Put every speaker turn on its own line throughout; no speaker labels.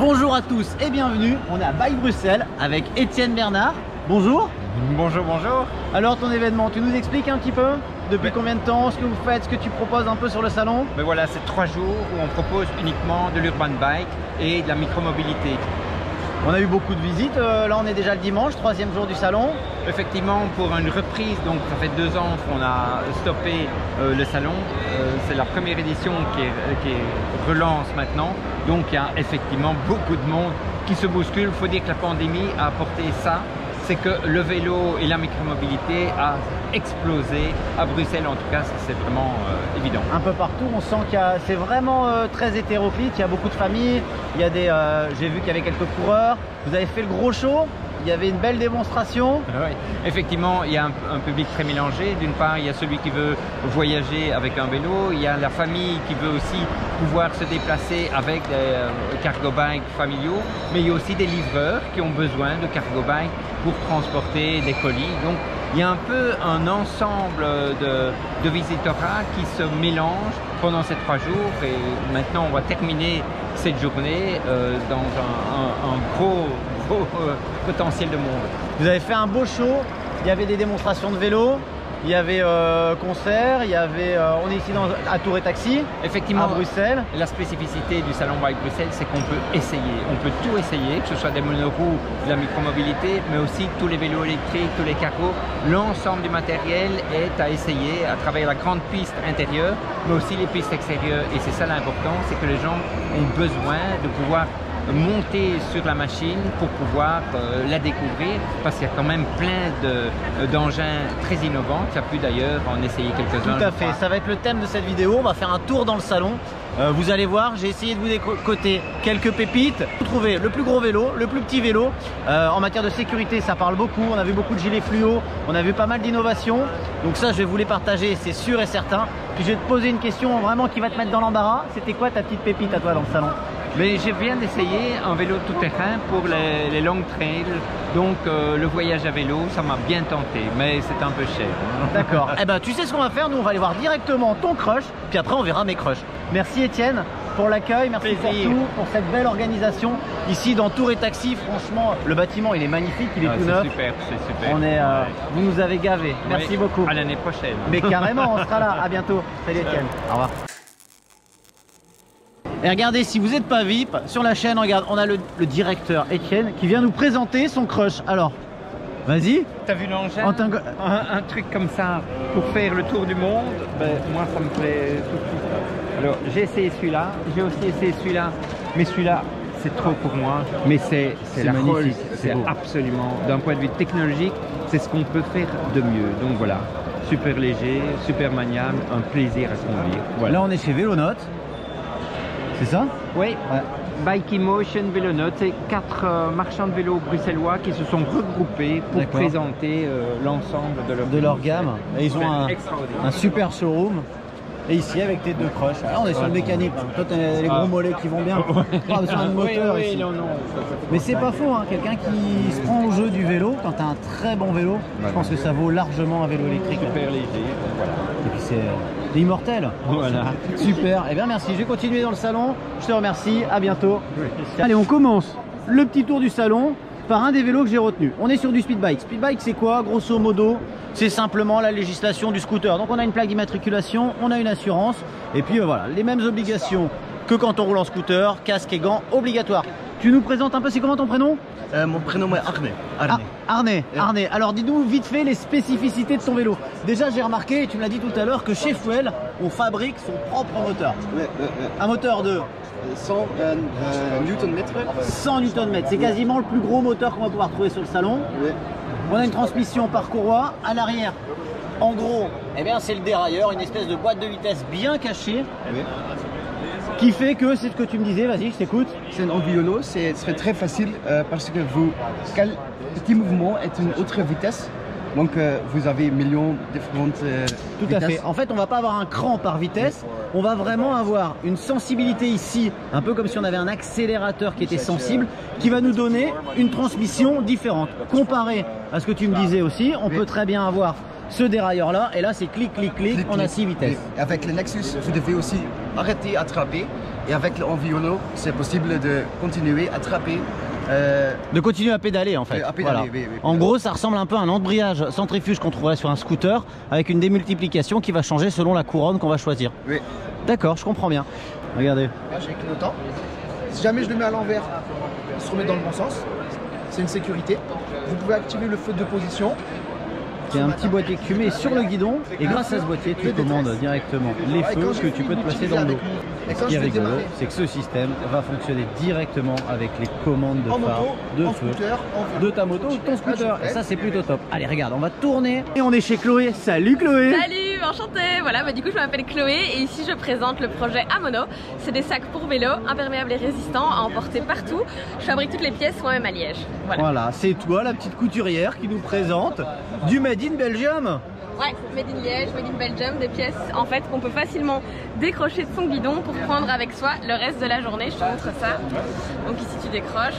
Bonjour à tous et bienvenue, on est à Bike Bruxelles avec Étienne Bernard. Bonjour.
Bonjour, bonjour.
Alors ton événement, tu nous expliques un petit peu depuis combien de temps, ce que vous faites, ce que tu proposes un peu sur le salon?
Mais voilà, c'est 3 jours où on propose uniquement de l'urban bike et de la micromobilité.
On a eu beaucoup de visites, là on est déjà le dimanche, 3e jour du salon.
Effectivement, pour une reprise, donc ça fait 2 ans qu'on a stoppé le salon. C'est la première édition qui relance maintenant. Donc il y a effectivement beaucoup de monde qui se bouscule. Il faut dire que la pandémie a apporté ça. C'est que le vélo et la micromobilité a explosé à Bruxelles, en tout cas, c'est vraiment évident.
Un peu partout, on sent que c'est vraiment très hétéroclite, il y a beaucoup de familles, il y a des, j'ai vu qu'il y avait quelques coureurs, vous avez fait le gros show, il y avait une belle démonstration.
Oui, effectivement, il y a un public très mélangé. D'une part, il y a celui qui veut voyager avec un vélo, il y a la famille qui veut aussi pouvoir se déplacer avec des cargo bikes familiaux, mais il y a aussi des livreurs qui ont besoin de cargo bikes pour transporter des colis. Donc, il y a un peu un ensemble de visitorat qui se mélange pendant ces 3 jours et maintenant on va terminer cette journée dans un gros potentiel de monde.
Vous avez fait un beau show, il y avait des démonstrations de vélo, il y avait concert, il y avait, on est ici à Tour et Taxi,
effectivement,
à Bruxelles.
La spécificité du salon Bike Bruxelles, c'est qu'on peut essayer. On peut tout essayer, que ce soit des monoroues, de la micromobilité, mais aussi tous les vélos électriques, tous les cargos. L'ensemble du matériel est à essayer à travers la grande piste intérieure, mais aussi les pistes extérieures. Et c'est ça l'important, c'est que les gens ont besoin de pouvoir monter sur la machine pour pouvoir la découvrir, parce qu'il y a quand même plein d'engins très innovants. Tu as pu d'ailleurs en essayer quelques-uns.
Tout à fait, ça va être le thème de cette vidéo. On va faire un tour dans le salon. Vous allez voir, j'ai essayé de vous décoter quelques pépites. Vous trouvez le plus gros vélo, le plus petit vélo. En matière de sécurité, ça parle beaucoup. On a vu beaucoup de gilets fluo, on a vu pas mal d'innovations. Donc ça, je vais vous les partager, c'est sûr et certain. Puis je vais te poser une question vraiment qui va te mettre dans l'embarras. C'était quoi ta petite pépite à toi dans le salon?
Mais je viens d'essayer un vélo tout-terrain pour les long trails, donc le voyage à vélo, ça m'a bien tenté, mais c'est un peu cher.
D'accord. Eh ben, tu sais ce qu'on va faire, nous on va aller voir directement ton crush, puis après on verra mes crushs. Merci Étienne pour l'accueil, merci surtout pour cette belle organisation ici dans Tour et Taxi. Franchement, le bâtiment il est magnifique, il est tout neuf.
C'est super.
On est, vous nous avez gavés. Merci beaucoup.
À l'année prochaine.
Mais carrément, on sera là. À bientôt. Salut Étienne. Au revoir. Et regardez, si vous n'êtes pas VIP, sur la chaîne, regarde, on a le directeur Étienne qui vient nous présenter son crush. Alors, vas-y.
T'as vu l'engin? Un truc comme ça pour faire le tour du monde, ben, moi ça me plaît tout de suite. Alors j'ai essayé celui-là, j'ai aussi essayé celui-là, mais celui-là c'est trop pour moi. Mais c'est la magnifique, c'est absolument, d'un point de vue technologique, c'est ce qu'on peut faire de mieux. Donc voilà, super léger, super maniable, un plaisir à conduire. Voilà.
Là on est chez Vélonote. C'est ça?
Oui, ouais. Bike Emotion, Vélonote, c'est 4 marchands de vélos bruxellois qui se sont regroupés pour présenter l'ensemble de leur gamme.
Et ils ont un super showroom. Et ici avec tes 2 crushs. Ah, on est sur le mécanique. Toi tu as les gros mollets qui vont bien. Pas besoin de moteur ici. Non, mais c'est pas faux, hein. Quelqu'un qui se prend au jeu du vélo, quand tu as un très bon vélo, je pense que ça vaut largement un vélo électrique.
Super léger. Voilà.
Et puis c'est immortel.
Voilà.
Super. Et bien merci. Je vais continuer dans le salon. Je te remercie. À bientôt. Oui. Allez, on commence le petit tour du salon par un des vélos que j'ai retenu. On est sur du speed bike. Speed bike, c'est quoi? Grosso modo, c'est simplement la législation du scooter. Donc on a une plaque d'immatriculation, on a une assurance, et puis voilà, les mêmes obligations que quand on roule en scooter, casque et gants obligatoires. Tu nous présentes un peu, c'est comment ton prénom?
Mon prénom est Arne.
Arne. Alors dis-nous vite fait les spécificités de ton vélo. Déjà j'ai remarqué, et tu me l'as dit tout à l'heure, que chez Fuel, on fabrique son propre moteur. Un moteur de
100 Nm.
100 Nm, c'est quasiment le plus gros moteur qu'on va pouvoir trouver sur le salon. On a une transmission par courroie. À l'arrière, en gros, eh bien, c'est le dérailleur, une espèce de boîte de vitesse bien cachée. Qui fait que, c'est ce que tu me disais, vas-y, je t'écoute.
C'est un environnement, ce serait très facile parce que quel petit mouvement est une autre vitesse. Donc vous avez millions de différentes
Tout vitesses. À fait. En fait, on va pas avoir un cran par vitesse, on va vraiment avoir une sensibilité ici, un peu comme si on avait un accélérateur qui était sensible, qui va nous donner une transmission différente. Comparé à ce que tu me disais aussi, on peut très bien avoir ce dérailleur là, et là c'est clic, clic, clic, on a 6 vitesses.
Et avec le Nexus, vous devez aussi arrêter, attraper. Et avec l'Enviolo, c'est possible de continuer à attraper.
De continuer à pédaler en fait.
À pédaler,
Voilà.
oui,
En gros, ça ressemble un peu à un embrayage centrifuge qu'on trouverait sur un scooter avec une démultiplication qui va changer selon la couronne qu'on va choisir.
Oui.
D'accord, je comprends bien. Regardez.
Là, j'ai clignotant. Si jamais je le mets à l'envers, il se remet dans le bon sens. C'est une sécurité. Vous pouvez activer le feu de position.
Il y a un petit boîtier que tu mets sur le guidon et grâce à ce boîtier, tu commandes directement les feux que tu peux te placer dans le dos. Ce qui est rigolo, c'est que ce système va fonctionner directement avec les commandes de phare, de feu, de ta moto ou de ton scooter. Et ça, c'est plutôt top. Allez, regarde, on va tourner et on est chez Chloé. Salut Chloé!
Salut, enchantée. Voilà, du coup je m'appelle Chloé et ici je présente le projet Amono. C'est des sacs pour vélo, imperméables et résistants à emporter partout. Je fabrique toutes les pièces moi-même à Liège.
Voilà, c'est toi la petite couturière qui nous présente du Made in Belgium.
Ouais, Made in Liège, Made in Belgium, des pièces en fait qu'on peut facilement décrocher de son guidon pour prendre avec soi le reste de la journée. Je te montre ça. Donc ici tu décroches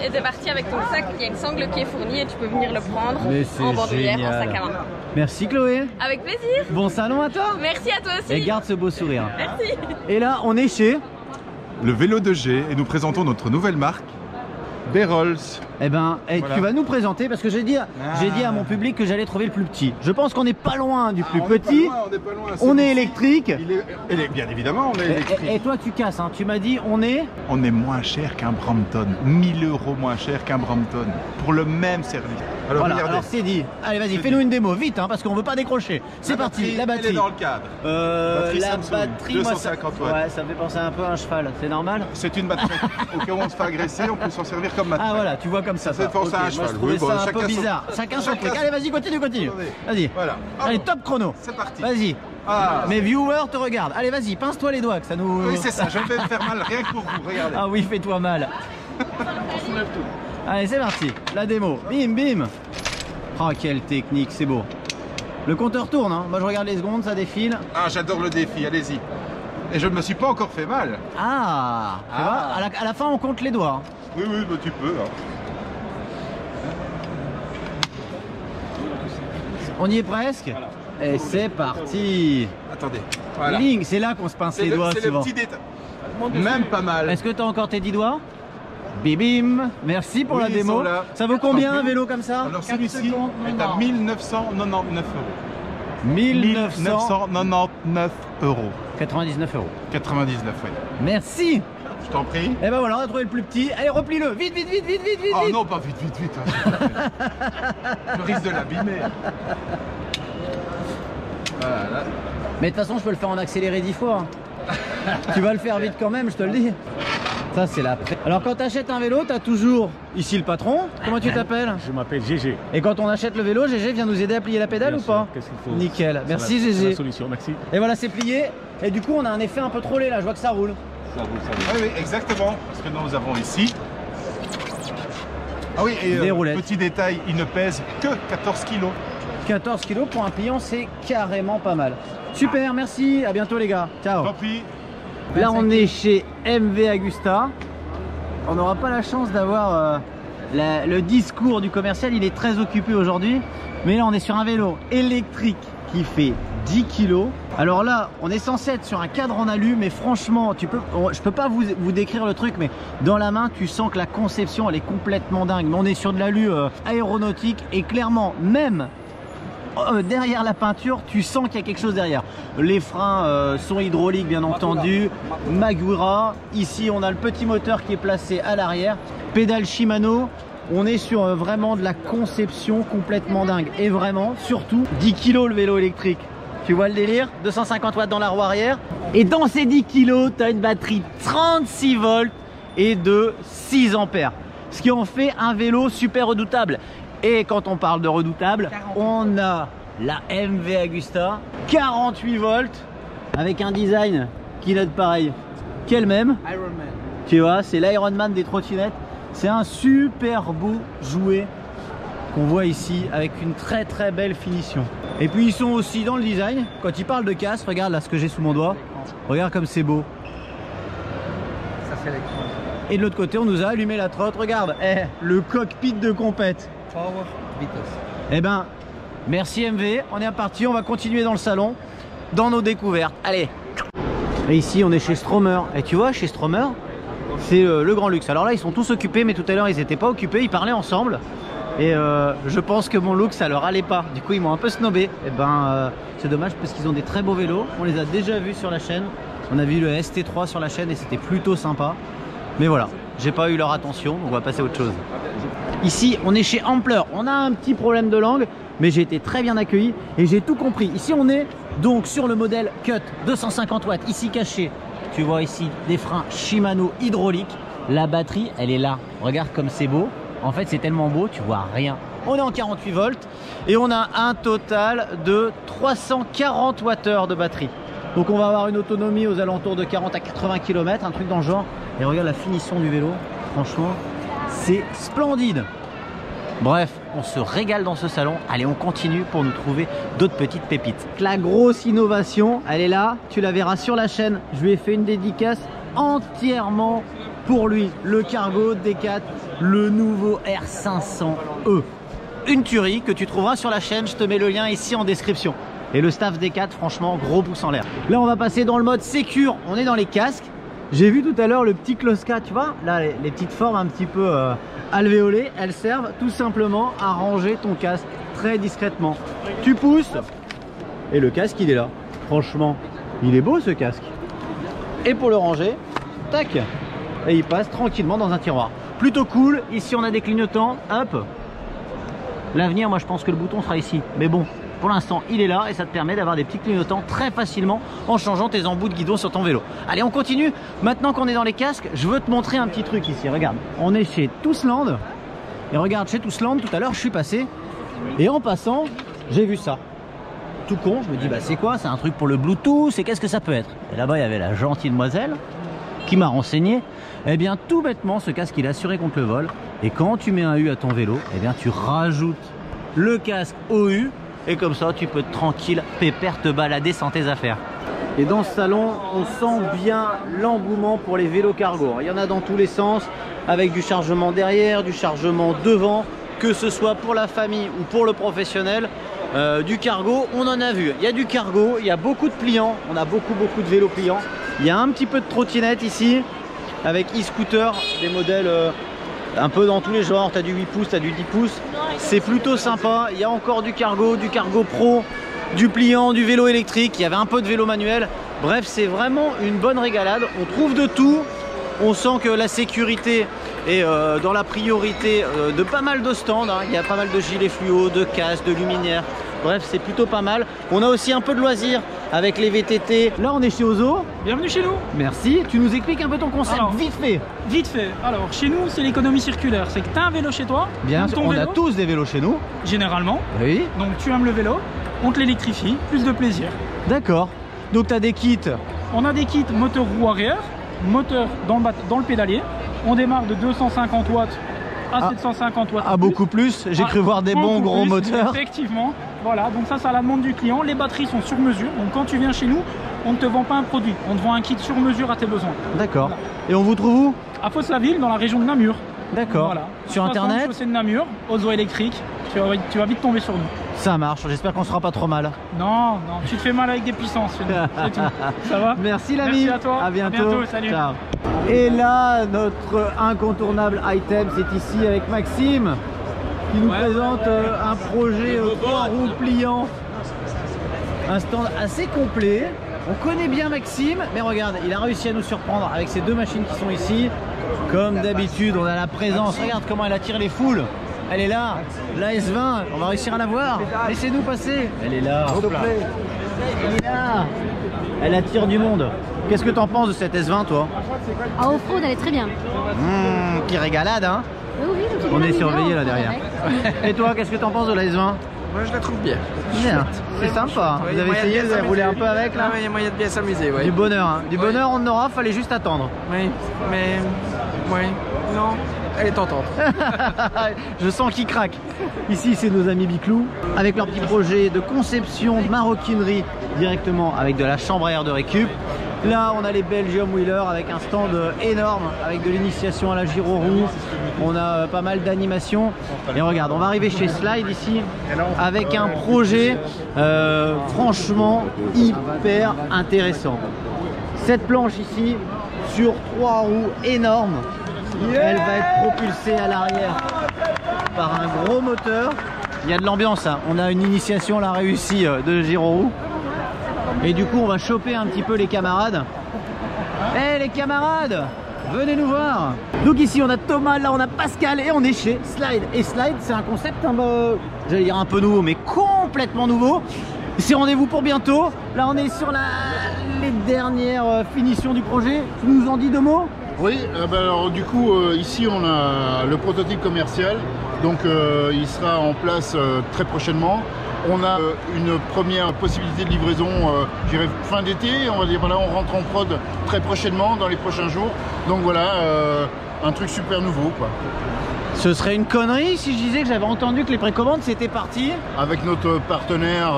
et t'es parti avec ton sac. Il y a une sangle qui est fournie et tu peux venir le prendre en bandoulière, en sac à main.
Merci Chloé.
Avec plaisir.
Bon salon à toi.
Merci à toi aussi.
Et garde ce beau sourire.
Merci.
Et là on est chez
le vélo de G et nous présentons notre nouvelle marque, Berolls.
Eh ben,
Voilà.
tu vas nous présenter parce que j'ai dit à mon public que j'allais trouver le plus petit. Je pense qu'on n'est pas loin du plus petit.
On est pas loin.
On est électrique.
Bien évidemment, on est électrique.
Et toi tu casses, hein. Tu m'as dit on est.
On est moins cher qu'un Brampton, 1000 € moins cher qu'un Brampton pour le même service. Alors
Voilà,
regardez,
alors c'est dit. Allez vas-y,
C'est
fais-nous
dit.
une démo vite hein, parce qu'on veut pas décrocher. C'est parti, la
Elle
batterie.
est dans le cadre. Batterie
La
Samsung,
batterie, moi,
250 watts.
ouais, ça me fait penser un peu à un cheval, c'est normal.
C'est une batterie. Au cas où on se fait agresser, on peut s'en servir comme matériel.
Ah voilà, tu vois comme ça.
Ça fait penser à un
moi,
cheval.
je trouvais
Oui, bon,
ça un
chacun
peu
son-
bizarre. Chacun son
chacun
truc.
son-
Allez vas-y, continue. Vas-y.
Voilà.
Allez,
Hop,
top chrono.
c'est parti.
Vas-y.
Ah,
Mes viewers te regardent. Allez vas-y, pince-toi les doigts que ça nous.
oui, c'est ça, je vais me faire mal rien que pour vous, regardez.
Ah oui, fais-toi mal.
On soulève tout.
Allez, c'est parti. La démo. Bim, bim. Oh, quelle technique, c'est beau. Le compteur tourne, hein. Moi, je regarde les secondes, ça défile.
Ah, j'adore le défi, allez-y. Et je ne me suis pas encore fait mal.
Ah, tu vois, à la fin, on compte les doigts.
Oui, oui, bah, tu peux. Hein.
On y est presque. Et c'est parti.
Attendez, voilà.
Ling, c'est là qu'on se pince les doigts
C'est le
souvent.
petit détail. Même pas mal.
Est-ce que tu as encore tes 10 doigts? Bim. Merci pour
Oui,
la
ils
démo.
sont là.
Ça vaut combien
Tant
un
pis.
vélo comme ça?
Alors celui-ci est à 1999 €.
1999
euros.
99 €.
99, oui.
Merci.
Je t'en prie.
Et ben voilà, on a trouvé le plus petit. Allez, replie-le. Vite, vite, vite, vite, vite, vite.
Oh
vite.
non, pas vite, vite, vite. Je risque de l'abîmer. Voilà.
Mais de toute façon, je peux le faire en accéléré 10 fois. Tu vas le faire vite quand même, je te le dis. Ça, c'est la pré. Alors, quand tu achètes un vélo, tu as toujours ici le patron. Comment tu t'appelles?
Je m'appelle GG.
Et quand on achète le vélo, GG vient nous aider à plier la pédale
Bien
ou pas?
sûr. Qu'est-ce qu'il faut?
Nickel.
C'est
Merci
la- c'est
GG.
la solution, merci.
Et voilà, c'est plié. Et du coup, on a un effet un peu trollé là. Je vois que ça roule.
Ça roule.
Oui, oui, exactement. Parce que nous avons ici. Ah oui, et
Des roulettes.
petit détail, il ne pèse que 14 kilos.
14 kilos pour un pliant, c'est carrément pas mal. Super, merci. À bientôt les gars. Ciao.
Tant pis.
Là, on est chez MV Agusta. On n'aura pas la chance d'avoir le discours du commercial. Il est très occupé aujourd'hui. Mais là, on est sur un vélo électrique qui fait 10 kg. Alors là, on est censé être sur un cadre en alu, mais franchement, je peux pas vous décrire le truc, mais dans la main, tu sens que la conception, elle est complètement dingue. Mais on est sur de l'alu aéronautique et clairement, même derrière la peinture, tu sens qu'il y a quelque chose derrière. Les freins sont hydrauliques bien entendu, Magura. Ici on a le petit moteur qui est placé à l'arrière, pédale Shimano. On est sur vraiment de la conception complètement dingue. Et vraiment, surtout, 10 kg le vélo électrique. Tu vois le délire? 250 watts dans la roue arrière. Et dans ces 10 kg, tu as une batterie 36 volts et de 6 ampères. Ce qui en fait un vélo super redoutable. Et quand on parle de redoutable, on a la MV Agusta, 48 volts, avec un design qui note pareil qu'elle même.
Ironman.
Tu vois, c'est l'Ironman des trottinettes. C'est un super beau jouet qu'on voit ici avec une très très belle finition. Et puis ils sont aussi dans le design. Quand ils parlent de casse, regarde là ce que j'ai sous mon doigt. Regarde comme c'est beau.
Ça c'est l'écran.
Et de l'autre côté, on nous a allumé la trotte. Regarde, le cockpit de compète.
Power, vitesse.
Eh ben, Merci MV, on est parti, on va continuer dans le salon, dans nos découvertes. Allez. Et ici on est chez Stromer. Et tu vois, chez Stromer, c'est le grand luxe. Alors là ils sont tous occupés, mais tout à l'heure ils n'étaient pas occupés, ils parlaient ensemble. Et je pense que mon look ça leur allait pas. Du coup ils m'ont un peu snobé. Et c'est dommage parce qu'ils ont des très beaux vélos. On les a déjà vus sur la chaîne. On a vu le ST3 sur la chaîne et c'était plutôt sympa. Mais voilà, j'ai pas eu leur attention, donc on va passer à autre chose. Ici on est chez Ampler. On a un petit problème de langue, mais j'ai été très bien accueilli et j'ai tout compris. Ici on est donc sur le modèle Cut 250 watts, ici caché. Tu vois ici des freins Shimano hydrauliques. La batterie elle est là, regarde comme c'est beau. En fait c'est tellement beau, tu vois rien. On est en 48 volts et on a un total de 340 Wh de batterie. Donc on va avoir une autonomie aux alentours de 40 à 80 km, un truc dans le genre. Et regarde la finition du vélo, franchement c'est splendide. Bref, on se régale dans ce salon. Allez, on continue pour nous trouver d'autres petites pépites. La grosse innovation, elle est là, tu la verras sur la chaîne. Je lui ai fait une dédicace entièrement pour lui. Le Cargo D4, le nouveau R500E. Une tuerie que tu trouveras sur la chaîne, je te mets le lien ici en description. Et le staff D4, franchement, gros pouce en l'air. Là, on va passer dans le mode sécure, on est dans les casques. J'ai vu tout à l'heure le petit Kloska, tu vois, là, les petites formes un petit peu alvéolées, elles servent tout simplement à ranger ton casque très discrètement. Tu pousses et le casque, il est là. Franchement, il est beau ce casque. Et pour le ranger, tac, et il passe tranquillement dans un tiroir. Plutôt cool, ici on a des clignotants, hop. L'avenir, moi je pense que le bouton sera ici, mais bon. Pour l'instant, il est là et ça te permet d'avoir des petits clignotants très facilement en changeant tes embouts de guidon sur ton vélo. Allez, on continue. Maintenant qu'on est dans les casques, je veux te montrer un petit truc ici. Regarde, on est chez Toussland. Et regarde, chez Toussland, tout à l'heure, je suis passé. Et en passant, j'ai vu ça. Tout con, je me dis, bah c'est quoi? C'est un truc pour le Bluetooth et qu'est-ce que ça peut être? Et là-bas, il y avait la gentille demoiselle qui m'a renseigné. Eh bien, tout bêtement, ce casque, il est assuré contre le vol. Et quand tu mets un U à ton vélo, eh bien, tu rajoutes le casque au U. Et comme ça, tu peux tranquille, pépère, te balader sans tes affaires. Et dans ce salon, on sent bien l'engouement pour les vélos cargo. Il y en a dans tous les sens, avec du chargement derrière, du chargement devant, que ce soit pour la famille ou pour le professionnel. Du cargo, on en a vu. Il y a du cargo, il y a beaucoup de pliants. On a beaucoup de vélos pliants. Il y a un petit peu de trottinette ici, avec e-scooter, des modèles... un peu dans tous les genres, tu as du 8 pouces, tu as du 10 pouces, c'est plutôt sympa. Il y a encore du cargo pro, du pliant, du vélo électrique, il y avait un peu de vélo manuel. Bref, c'est vraiment une bonne régalade, on trouve de tout. On sent que la sécurité est dans la priorité de pas mal de stands, hein. Il y a pas mal de gilets fluo, de casques, de luminaires. Bref, c'est plutôt pas mal. On a aussi un peu de loisirs avec les VTT. Là, on est chez Ozo.
Bienvenue chez nous.
Merci. Tu nous expliques un peu ton concept, alors, vite fait.
Vite fait. Alors, chez nous, c'est l'économie circulaire. C'est que tu as un vélo chez toi.
Bien sûr, on a tous des vélos chez nous.
Généralement.
Oui.
Donc, tu aimes le vélo, on te l'électrifie, plus de plaisir.
D'accord. Donc, tu as des kits.
On a des kits moteur roue arrière, moteur dans le pédalier. On démarre de 250 watts à 750 watts.
Ah, beaucoup plus. J'ai cru voir des bons gros moteurs.
Effectivement. Voilà, donc ça, c'est à la demande du client. Les batteries sont sur mesure. Donc quand tu viens chez nous, on ne te vend pas un produit. On te vend un kit sur mesure à tes besoins.
D'accord.
Voilà.
Et on vous trouve où?
À Fosse-la-Ville, dans la région de Namur.
D'accord. Voilà. Sur internet?
C'est de Namur, Ozo électrique. Tu vas vite tomber sur nous.
Ça marche. J'espère qu'on sera pas trop mal.
Non, tu te fais mal avec des puissances. C'est tout. Ça va?
Merci l'ami.
Merci à toi.
À bientôt.
À bientôt. Salut.
Ciao. Et là, notre incontournable item, c'est ici avec Maxime qui nous présente un projet 3 roues pliants. Un stand assez complet. On connaît bien Maxime, mais regarde, il a réussi à nous surprendre avec ces deux machines qui sont ici. Comme d'habitude, on a la présence. Regarde comment elle attire les foules. Elle est là, la S20, on va réussir à la voir. Laissez-nous passer. Elle est là. Elle est là. Elle attire du monde. Qu'est-ce que t'en penses de cette S20, toi?
Ah, off-road, elle est très bien.
Qui régalade, hein?
Oui,
on est surveillé là derrière. Et toi, qu'est-ce que t'en penses de la S20?
Moi, je la trouve bien.
Bien, c'est sympa. Vous avez essayé, vous avez roulé un peu avec là?
Il y a moyen de bien s'amuser, ouais.
Du bonheur, hein. Du bonheur, on en aura, fallait juste attendre.
Oui, mais... Oui, non, elle est tentante.
Je sens qu'il craque. Ici, c'est nos amis Biclou, avec leur petit projet de conception de maroquinerie directement avec de la chambre à air de récup. Là, on a les Belgium Wheelers avec un stand énorme, avec de l'initiation à la gyro-roue. On a pas mal d'animations. Et regarde, on va arriver chez Slide ici avec un projet franchement hyper intéressant. Cette planche ici sur 3 roues énormes. Elle va être propulsée à l'arrière par un gros moteur. Il y a de l'ambiance, hein. On a une initiation là réussie de gyro-roue. Et du coup on va choper un petit peu les camarades. Eh les camarades, venez nous voir. Donc ici on a Thomas, là on a Pascal et on est chez Slide. Et Slide c'est un concept j'allais dire un peu nouveau mais complètement nouveau. C'est rendez-vous pour bientôt. Là on est sur les dernières finitions du projet. Tu nous en dis 2 mots?
Oui, alors du coup ici on a le prototype commercial. Donc il sera en place très prochainement. On a une première possibilité de livraison, je dirais fin d'été. On va dire voilà, on rentre en prod très prochainement, dans les prochains jours. Donc voilà, un truc super nouveau, quoi.
Ce serait une connerie si je disais que j'avais entendu que les précommandes c'était parti.
Avec notre partenaire,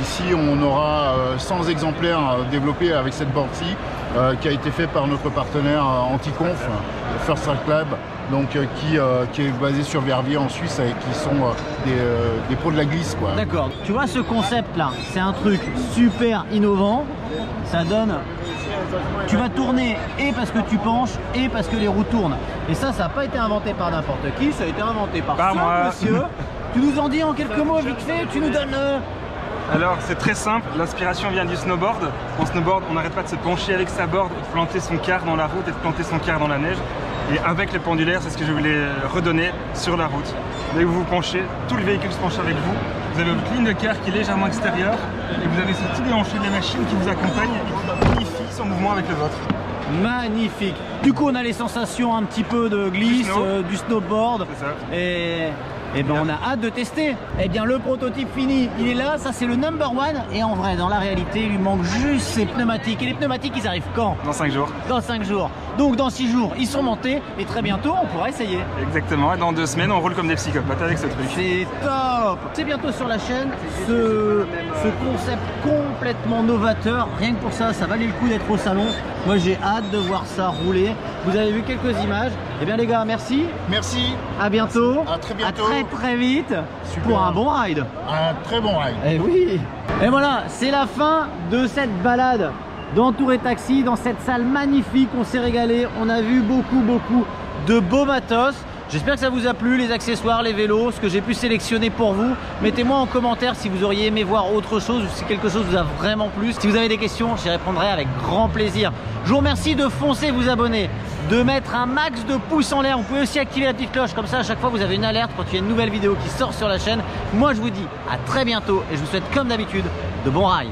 ici on aura 100 exemplaires développés avec cette board-ci, qui a été fait par notre partenaire Anticonf, First Track Lab. Donc qui est basé sur Verviers en Suisse et qui sont des pros de la glisse, quoi.
D'accord. Tu vois ce concept là, c'est un truc super innovant. Ça donne, tu vas tourner et parce que tu penches et parce que les roues tournent. Et ça n'a pas été inventé par n'importe qui, ça a été inventé par ce monsieur. Tu nous en dis en quelques mots vite fait, tu nous donnes...
Alors c'est très simple, l'inspiration vient du snowboard. En snowboard, on n'arrête pas de se pencher avec sa board, de planter son quart dans la route et de planter son quart dans la neige. Et avec le pendulaire, c'est ce que je voulais redonner sur la route. Dès que vous vous penchez, tout le véhicule se penche avec vous. Vous avez votre ligne de quart qui est légèrement extérieure et vous avez ce petit déhanché de la machine qui vous accompagne et qui unifie son mouvement avec le vôtre.
Magnifique. Du coup, on a les sensations un petit peu de glisse, du snowboard.
C'est ça.
Et ben on a hâte de tester. Eh bien le prototype fini, il est là, ça c'est le number 1. Et en vrai, dans la réalité, il lui manque juste ses pneumatiques. Et les pneumatiques, ils arrivent quand?
Dans 5 jours.
Dans 5 jours. Donc dans 6 jours, ils sont montés. Et très bientôt, on pourra essayer.
Exactement, et dans 2 semaines, on roule comme des psychopathes avec ce truc.
C'est top. C'est bientôt sur la chaîne, ce concept complètement novateur. Rien que pour ça, ça valait le coup d'être au salon. Moi j'ai hâte de voir ça rouler. Vous avez vu quelques images. Eh bien les gars, merci.
Merci.
À bientôt.
À très bientôt.
À très vite. Super. Pour un bon ride.
Un très bon ride.
Eh oui. Et voilà, c'est la fin de cette balade dans Tour et Taxi, dans cette salle magnifique. On s'est régalé. On a vu beaucoup de beaux matos. J'espère que ça vous a plu, les accessoires, les vélos, ce que j'ai pu sélectionner pour vous. Mettez-moi en commentaire si vous auriez aimé voir autre chose ou si quelque chose vous a vraiment plu. Si vous avez des questions, j'y répondrai avec grand plaisir. Je vous remercie de foncer vous abonner, de mettre un max de pouces en l'air. Vous pouvez aussi activer la petite cloche, comme ça à chaque fois vous avez une alerte quand il y a une nouvelle vidéo qui sort sur la chaîne. Moi je vous dis à très bientôt et je vous souhaite comme d'habitude de bons rails.